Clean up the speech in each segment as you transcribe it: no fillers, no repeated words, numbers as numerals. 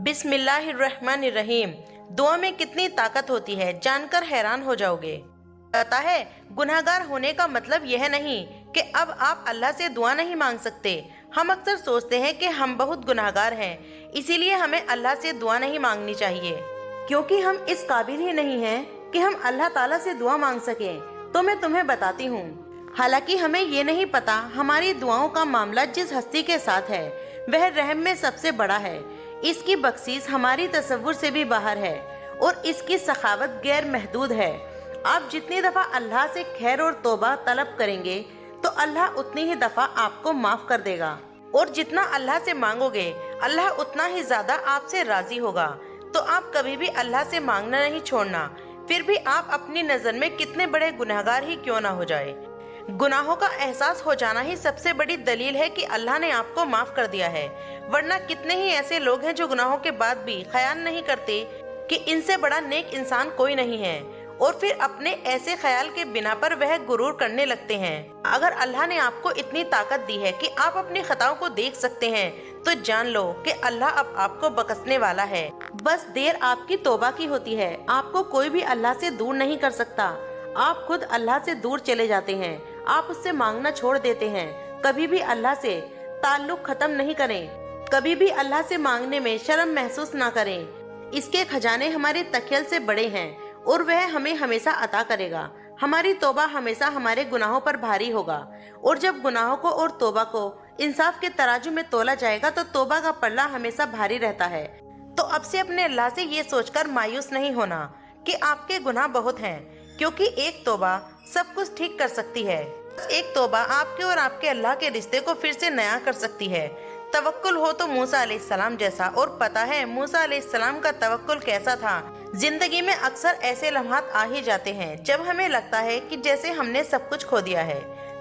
बिस्मिल्लाहिर्रहमानिर्रहीम। दुआ में कितनी ताकत होती है, जानकर हैरान हो जाओगे। पता है, गुनहगार होने का मतलब यह नहीं कि अब आप अल्लाह से दुआ नहीं मांग सकते। हम अक्सर सोचते हैं कि हम बहुत गुनहगार हैं, इसीलिए हमें अल्लाह से दुआ नहीं मांगनी चाहिए, क्योंकि हम इस काबिल ही नहीं हैं कि हम अल्लाह ताला से दुआ मांग सकें। तो मैं तुम्हें बताती हूँ। हालांकि हमें ये नहीं पता हमारी दुआओं का मामला जिस हस्ती के साथ है वह रहम में सबसे बड़ा है। इसकी बख्शीश हमारी तसव्वुर से भी बाहर है और इसकी सखावत गैर महदूद है। आप जितनी दफ़ा अल्लाह से खैर और तौबा तलब करेंगे तो अल्लाह उतनी ही दफ़ा आपको माफ़ कर देगा, और जितना अल्लाह से मांगोगे अल्लाह उतना ही ज़्यादा आपसे राज़ी होगा। तो आप कभी भी अल्लाह से मांगना नहीं छोड़ना, फिर भी आप अपनी नज़र में कितने बड़े गुनहगार ही क्यों ना हो जाए। गुनाहों का एहसास हो जाना ही सबसे बड़ी दलील है कि अल्लाह ने आपको माफ़ कर दिया है, वरना कितने ही ऐसे लोग हैं जो गुनाहों के बाद भी ख्याल नहीं करते कि इनसे बड़ा नेक इंसान कोई नहीं है, और फिर अपने ऐसे ख्याल के बिना पर वह गुरूर करने लगते हैं। अगर अल्लाह ने आपको इतनी ताकत दी है कि आप अपनी खताओं को देख सकते हैं तो जान लो कि अल्लाह अब आपको बख्शने वाला है। बस देर आपकी तौबा की होती है। आपको कोई भी अल्लाह से दूर नहीं कर सकता। आप खुद अल्लाह से दूर चले जाते हैं, आप उससे मांगना छोड़ देते हैं। कभी भी अल्लाह से ताल्लुक खत्म नहीं करें, कभी भी अल्लाह से मांगने में शर्म महसूस ना करें। इसके खजाने हमारे तखयल से बड़े हैं और वह हमें हमेशा अता करेगा। हमारी तौबा हमेशा हमारे गुनाहों पर भारी होगा, और जब गुनाहों को और तौबा को इंसाफ के तराजू में तोला जाएगा तो तौबा का पल्ला हमेशा भारी रहता है। तो अब से अपने अल्लाह से ये सोचकर मायूस नहीं होना कि आपके गुनाह बहुत हैं, क्योंकि एक तौबा सब कुछ ठीक कर सकती है। एक तौबा आपके और आपके अल्लाह के रिश्ते को फिर से नया कर सकती है। तवक्कुल हो तो मूसा अलैहिस्सलाम जैसा। और पता है मूसा अलैहिस्सलाम का तवक्कुल कैसा था? जिंदगी में अक्सर ऐसे लम्हात आ ही जाते हैं जब हमें लगता है कि जैसे हमने सब कुछ खो दिया है।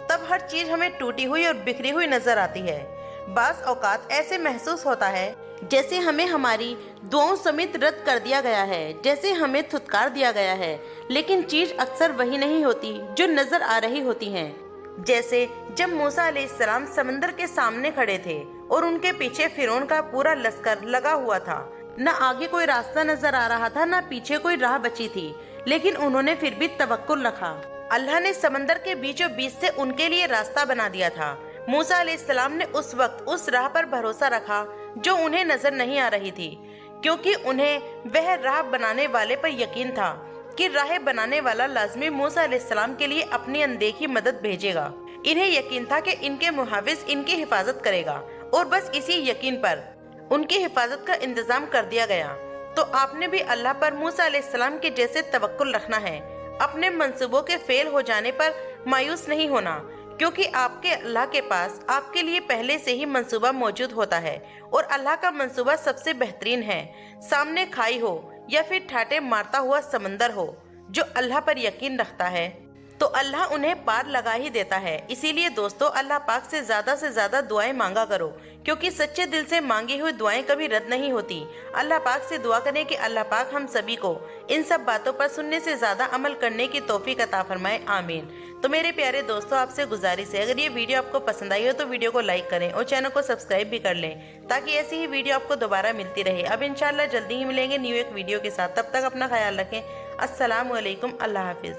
तब हर चीज हमें टूटी हुई और बिखरी हुई नजर आती है। बास औकात ऐसे महसूस होता है जैसे हमें हमारी दुआओं समेत रद्द कर दिया गया है, जैसे हमें थुतकार दिया गया है। लेकिन चीज अक्सर वही नहीं होती जो नजर आ रही होती है। जैसे जब मूसा अलैहिस्सलाम समंदर के सामने खड़े थे और उनके पीछे फिरौन का पूरा लश्कर लगा हुआ था। न आगे कोई रास्ता नजर आ रहा था, न पीछे कोई राह बची थी, लेकिन उन्होंने फिर भी तवक्कुल रखा। अल्लाह ने समंदर के बीचों बीच से उनके लिए रास्ता बना दिया था। मूसा अलैहिस्सलाम ने उस वक्त उस राह पर भरोसा रखा जो उन्हें नजर नहीं आ रही थी, क्योंकि उन्हें वह राह बनाने वाले पर यकीन था कि राह बनाने वाला लाजमी मूसा अलैहिस्सलाम के लिए अपनी अनदेखी मदद भेजेगा। इन्हें यकीन था कि इनके मुहाविज इनकी हिफाजत करेगा, और बस इसी यकीन पर उनकी हिफाजत का इंतजाम कर दिया गया। तो आपने भी अल्लाह पर मूसा अलैहिस्सलाम के जैसे तवक्कुल रखना है। अपने मंसूबों के फेल हो जाने पर मायूस नहीं होना, क्योंकि आपके अल्लाह के पास आपके लिए पहले से ही मंसूबा मौजूद होता है, और अल्लाह का मंसूबा सबसे बेहतरीन है। सामने खाई हो या फिर ठाटे मारता हुआ समंदर हो, जो अल्लाह पर यकीन रखता है तो अल्लाह उन्हें पार लगा ही देता है। इसीलिए दोस्तों, अल्लाह पाक से ज्यादा दुआएं मांगा करो, क्योंकि सच्चे दिल से मांगी हुई दुआएं कभी रद्द नहीं होती। अल्लाह पाक से दुआ करें कि अल्लाह पाक हम सभी को इन सब बातों पर सुनने से ज्यादा अमल करने की तौफीक अता फरमाए, आमीन। तो मेरे प्यारे दोस्तों, आपसे गुजारिश है, अगर ये वीडियो आपको पसंद आई हो तो वीडियो को लाइक करें और चैनल को सब्सक्राइब भी कर लें, ताकि ऐसी ही वीडियो आपको दोबारा मिलती रहे। अब इंशाल्लाह जल्दी ही मिलेंगे न्यू एक वीडियो के साथ। तब तक अपना ख्याल रखें। अस्सलामु अलैकुम, अल्लाह हाफिज।